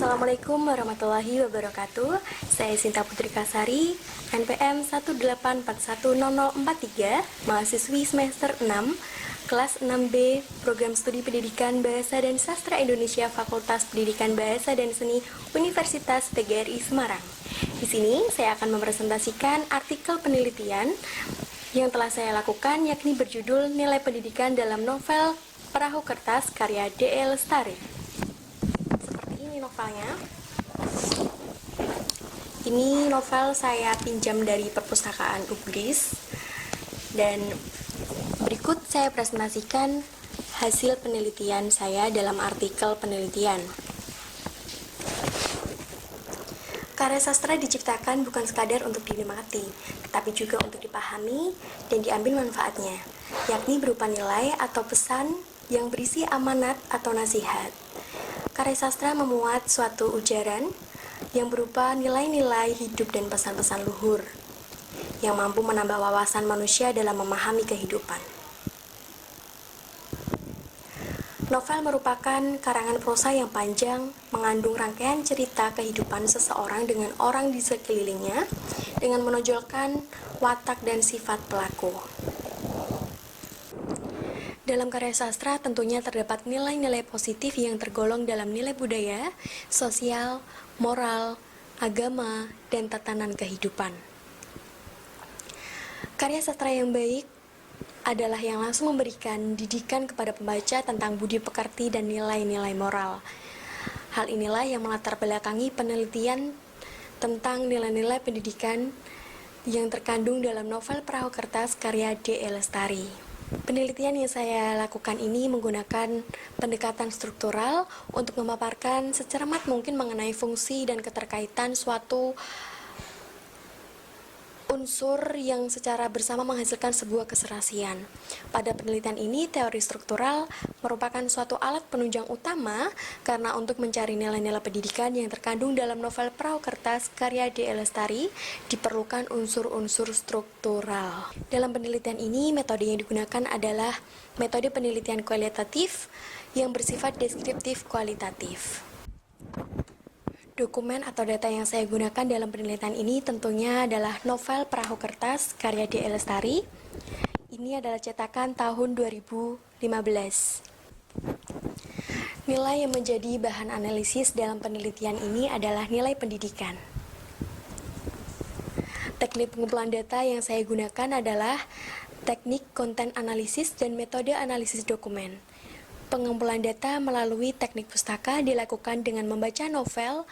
Assalamualaikum warahmatullahi wabarakatuh. Saya Sinta Putri Kasari, NPM 184100043, mahasiswi semester 6, kelas 6B, Program Studi Pendidikan Bahasa dan Sastra Indonesia Fakultas Pendidikan Bahasa dan Seni Universitas PGRI Semarang. Di sini saya akan mempresentasikan artikel penelitian yang telah saya lakukan, yakni berjudul Nilai Pendidikan dalam Novel Perahu Kertas karya D.E. Lestari. Novelnya. Ini novel saya pinjam dari perpustakaan UGRIS, dan berikut saya presentasikan hasil penelitian saya dalam artikel penelitian. Karya sastra diciptakan bukan sekadar untuk dinikmati, tetapi juga untuk dipahami dan diambil manfaatnya, yakni berupa nilai atau pesan yang berisi amanat atau nasihat. Karya sastra memuat suatu ujaran yang berupa nilai-nilai hidup dan pesan-pesan luhur yang mampu menambah wawasan manusia dalam memahami kehidupan. Novel merupakan karangan prosa yang panjang, mengandung rangkaian cerita kehidupan seseorang dengan orang di sekelilingnya, dengan menonjolkan watak dan sifat pelaku. Dalam karya sastra tentunya terdapat nilai-nilai positif yang tergolong dalam nilai budaya, sosial, moral, agama, dan tatanan kehidupan. Karya sastra yang baik adalah yang langsung memberikan didikan kepada pembaca tentang budi pekerti dan nilai-nilai moral. Hal inilah yang melatar belakangi penelitian tentang nilai-nilai pendidikan yang terkandung dalam novel Perahu Kertas karya D.E. Lestari. Penelitian yang saya lakukan ini menggunakan pendekatan struktural untuk memaparkan secermat mungkin mengenai fungsi dan keterkaitan suatu unsur yang secara bersama menghasilkan sebuah keserasian. Pada penelitian ini, teori struktural merupakan suatu alat penunjang utama karena untuk mencari nilai-nilai pendidikan yang terkandung dalam novel Perahu Kertas karya D.E. Lestari diperlukan unsur-unsur struktural. Dalam penelitian ini, metode yang digunakan adalah metode penelitian kualitatif yang bersifat deskriptif kualitatif. Dokumen atau data yang saya gunakan dalam penelitian ini tentunya adalah novel Perahu Kertas karya D.E. Lestari. Ini adalah cetakan tahun 2015. Nilai yang menjadi bahan analisis dalam penelitian ini adalah nilai pendidikan. Teknik pengumpulan data yang saya gunakan adalah teknik konten analisis dan metode analisis dokumen. Pengumpulan data melalui teknik pustaka dilakukan dengan membaca novel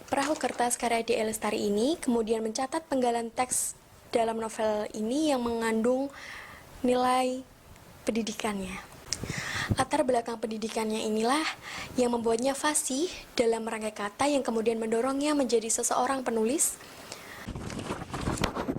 Perahu Kertas karya D.E. Lestari ini, kemudian mencatat penggalan teks dalam novel ini yang mengandung nilai pendidikannya. Latar belakang pendidikannya inilah yang membuatnya fasih dalam merangkai kata yang kemudian mendorongnya menjadi seseorang penulis.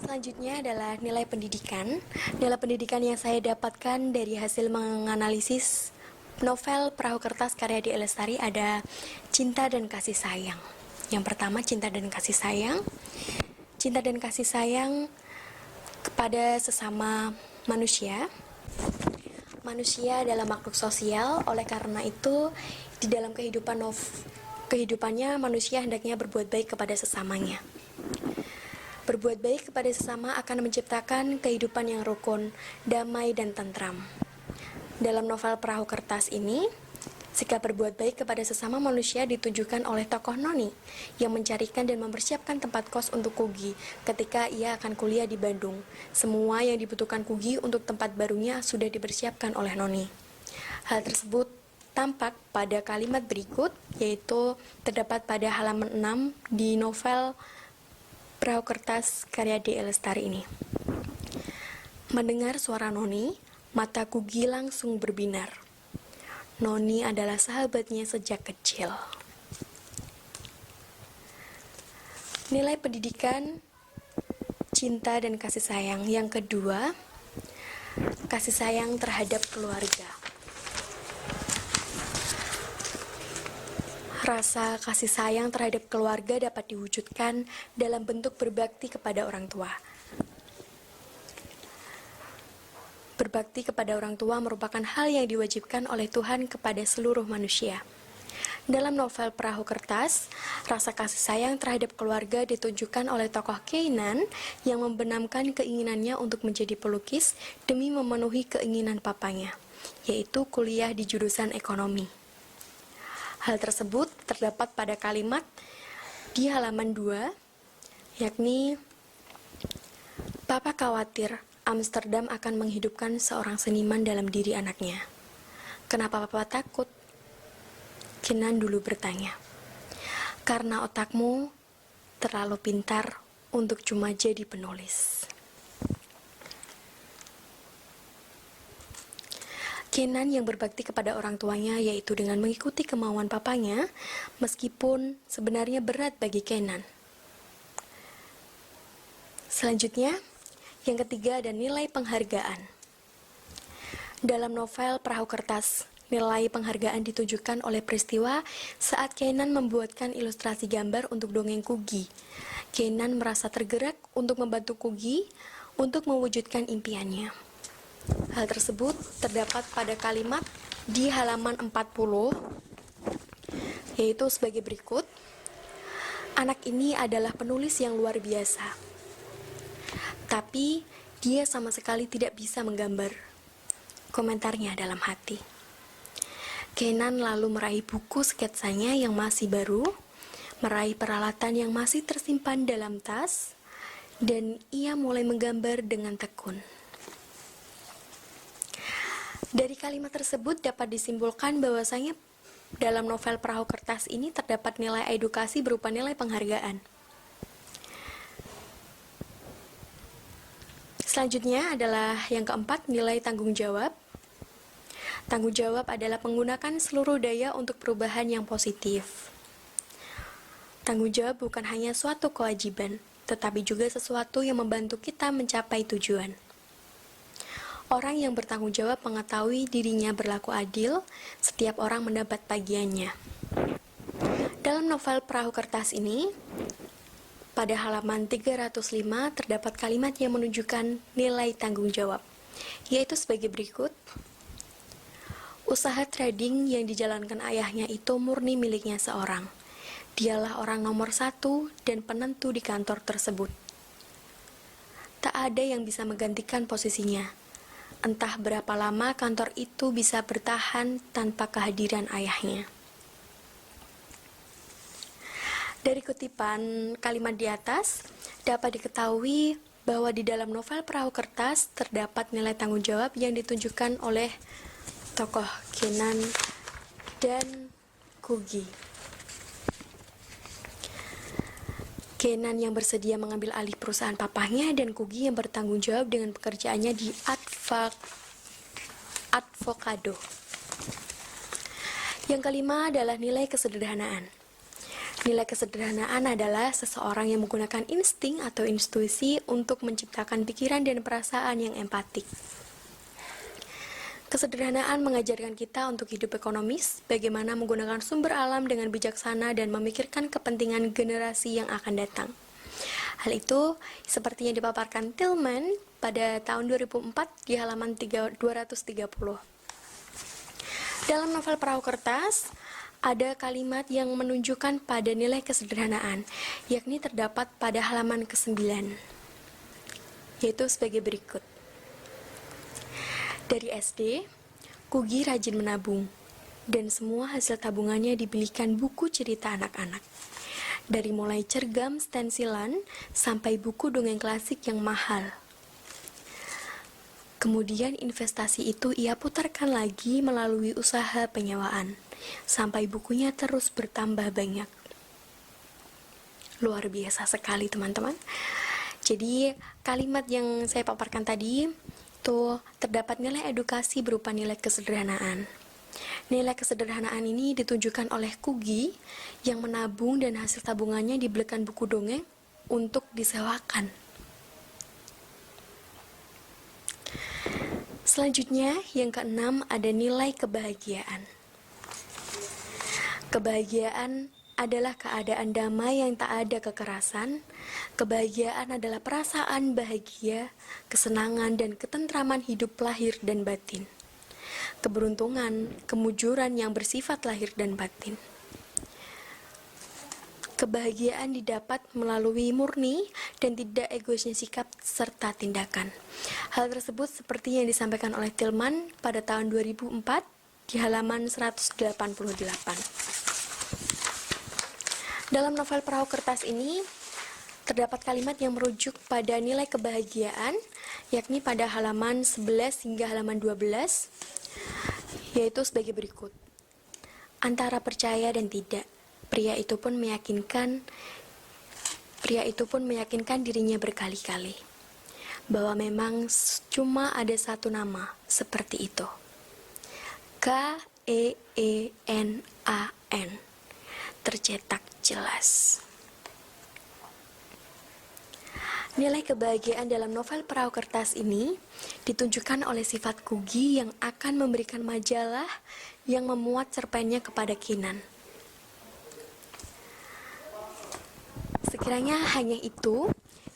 Selanjutnya adalah nilai pendidikan. Nilai pendidikan yang saya dapatkan dari hasil menganalisis novel Perahu Kertas karya D.E. Lestari ada cinta dan kasih sayang. Yang pertama, cinta dan kasih sayang. Cinta dan kasih sayang kepada sesama manusia. Manusia adalah makhluk sosial, oleh karena itu di dalam kehidupannya manusia hendaknya berbuat baik kepada sesamanya. Berbuat baik kepada sesama akan menciptakan kehidupan yang rukun, damai, dan tentram. Dalam novel Perahu Kertas ini, sikap berbuat baik kepada sesama manusia ditunjukkan oleh tokoh Noni yang mencarikan dan mempersiapkan tempat kos untuk Kugi ketika ia akan kuliah di Bandung. Semua yang dibutuhkan Kugi untuk tempat barunya sudah dipersiapkan oleh Noni. Hal tersebut tampak pada kalimat berikut, yaitu terdapat pada halaman 6 di novel Perahu Kertas karya D.E. Lestari ini. Mendengar suara Noni, mata Kugi langsung berbinar. Noni adalah sahabatnya sejak kecil. Nilai pendidikan, cinta dan kasih sayang. Yang kedua, kasih sayang terhadap keluarga. Rasa kasih sayang terhadap keluarga dapat diwujudkan dalam bentuk berbakti kepada orang tua. Berbakti kepada orang tua merupakan hal yang diwajibkan oleh Tuhan kepada seluruh manusia. Dalam novel Perahu Kertas, rasa kasih sayang terhadap keluarga ditunjukkan oleh tokoh Keinan yang membenamkan keinginannya untuk menjadi pelukis demi memenuhi keinginan papanya, yaitu kuliah di jurusan ekonomi. Hal tersebut terdapat pada kalimat di halaman 2, yakni, "Papa khawatir Amsterdam akan menghidupkan seorang seniman dalam diri anaknya." "Kenapa Papa takut?" Kenan dulu bertanya. "Karena otakmu terlalu pintar untuk cuma jadi penulis." Kenan yang berbakti kepada orang tuanya yaitu dengan mengikuti kemauan papanya, meskipun sebenarnya berat bagi Kenan. Selanjutnya, yang ketiga ada nilai penghargaan. Dalam novel Perahu Kertas, nilai penghargaan ditunjukkan oleh peristiwa saat Kenan membuatkan ilustrasi gambar untuk dongeng Kugi. Kenan merasa tergerak untuk membantu Kugi untuk mewujudkan impiannya. Hal tersebut terdapat pada kalimat di halaman 40, yaitu sebagai berikut. "Anak ini adalah penulis yang luar biasa, tapi dia sama sekali tidak bisa menggambar," komentarnya dalam hati. Kenan lalu meraih buku sketsanya yang masih baru, meraih peralatan yang masih tersimpan dalam tas, dan ia mulai menggambar dengan tekun. Dari kalimat tersebut dapat disimpulkan bahwasanya dalam novel Perahu Kertas ini terdapat nilai edukasi berupa nilai penghargaan. Selanjutnya adalah yang keempat, nilai tanggung jawab. Tanggung jawab adalah menggunakan seluruh daya untuk perubahan yang positif. Tanggung jawab bukan hanya suatu kewajiban, tetapi juga sesuatu yang membantu kita mencapai tujuan. Orang yang bertanggung jawab mengetahui dirinya berlaku adil, setiap orang mendapat bagiannya. Dalam novel Perahu Kertas ini, pada halaman 305 terdapat kalimat yang menunjukkan nilai tanggung jawab, yaitu sebagai berikut. "Usaha trading yang dijalankan ayahnya itu murni miliknya seorang. Dialah orang nomor 1 dan penentu di kantor tersebut. Tak ada yang bisa menggantikan posisinya. Entah berapa lama kantor itu bisa bertahan tanpa kehadiran ayahnya." Dari kutipan kalimat di atas, dapat diketahui bahwa di dalam novel Perahu Kertas terdapat nilai tanggung jawab yang ditunjukkan oleh tokoh Kenan dan Kugi. Kenan yang bersedia mengambil alih perusahaan papahnya dan Kugi yang bertanggung jawab dengan pekerjaannya di Advokado. Yang kelima adalah nilai kesederhanaan. Nilai kesederhanaan adalah seseorang yang menggunakan insting atau intuisi untuk menciptakan pikiran dan perasaan yang empatik. Kesederhanaan mengajarkan kita untuk hidup ekonomis, bagaimana menggunakan sumber alam dengan bijaksana dan memikirkan kepentingan generasi yang akan datang. Hal itu seperti yang dipaparkan Tillman pada tahun 2004 di halaman 230. Dalam novel Perahu Kertas, ada kalimat yang menunjukkan pada nilai kesederhanaan, yakni terdapat pada halaman ke-9, yaitu sebagai berikut. Dari SD, Kugi rajin menabung, dan semua hasil tabungannya dibelikan buku cerita anak-anak. Dari mulai cergam stensilan sampai buku dongeng klasik yang mahal. Kemudian investasi itu ia putarkan lagi melalui usaha penyewaan, sampai bukunya terus bertambah banyak. Luar biasa sekali teman-teman. Jadi kalimat yang saya paparkan tadi itu terdapat nilai edukasi berupa nilai kesederhanaan. Nilai kesederhanaan ini ditunjukkan oleh Kugi yang menabung dan hasil tabungannya dibelikan buku dongeng untuk disewakan. Selanjutnya, yang keenam ada nilai kebahagiaan. Kebahagiaan adalah keadaan damai yang tak ada kekerasan. Kebahagiaan adalah perasaan bahagia, kesenangan, dan ketentraman hidup lahir dan batin. Keberuntungan, kemujuran yang bersifat lahir dan batin. Kebahagiaan didapat melalui murni dan tidak egoisnya sikap serta tindakan. Hal tersebut seperti yang disampaikan oleh Tillman pada tahun 2004 di halaman 188. Dalam novel Perahu Kertas ini, terdapat kalimat yang merujuk pada nilai kebahagiaan, yakni pada halaman 11 hingga halaman 12, yaitu sebagai berikut. Antara percaya dan tidak, pria itu pun meyakinkan dirinya berkali-kali bahwa memang cuma ada satu nama seperti itu. K-E-E-N-A-N, tercetak jelas. Nilai kebahagiaan dalam novel Perahu Kertas ini ditunjukkan oleh sifat Kugy yang akan memberikan majalah yang memuat cerpennya kepada Kinan. Sekiranya hanya itu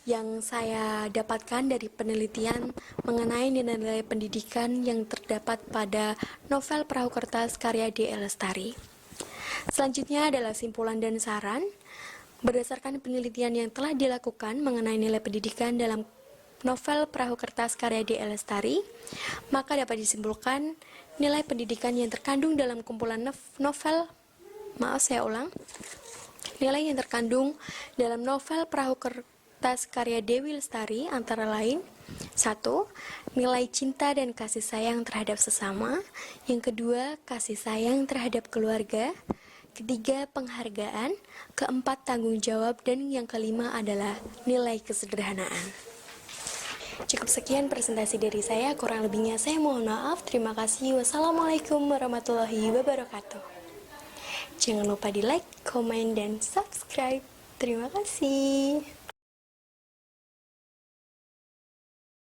yang saya dapatkan dari penelitian mengenai nilai-nilai pendidikan yang terdapat pada novel Perahu Kertas karya D.L. Lestari. Selanjutnya adalah simpulan dan saran. Berdasarkan penelitian yang telah dilakukan mengenai nilai pendidikan dalam novel Perahu Kertas karya D.L. Lestari, maka dapat disimpulkan nilai pendidikan yang terkandung dalam kumpulan nilai yang terkandung dalam novel Perahu Kertas karya Dewi Lestari antara lain: 1. Nilai cinta dan kasih sayang terhadap sesama. Yang kedua, kasih sayang terhadap keluarga. Ketiga, penghargaan. Keempat, tanggung jawab. Dan yang kelima adalah nilai kesederhanaan. Cukup sekian presentasi dari saya, kurang lebihnya saya mohon maaf. Terima kasih. Wassalamualaikum warahmatullahi wabarakatuh. Jangan lupa di like, komen, dan subscribe. Terima kasih.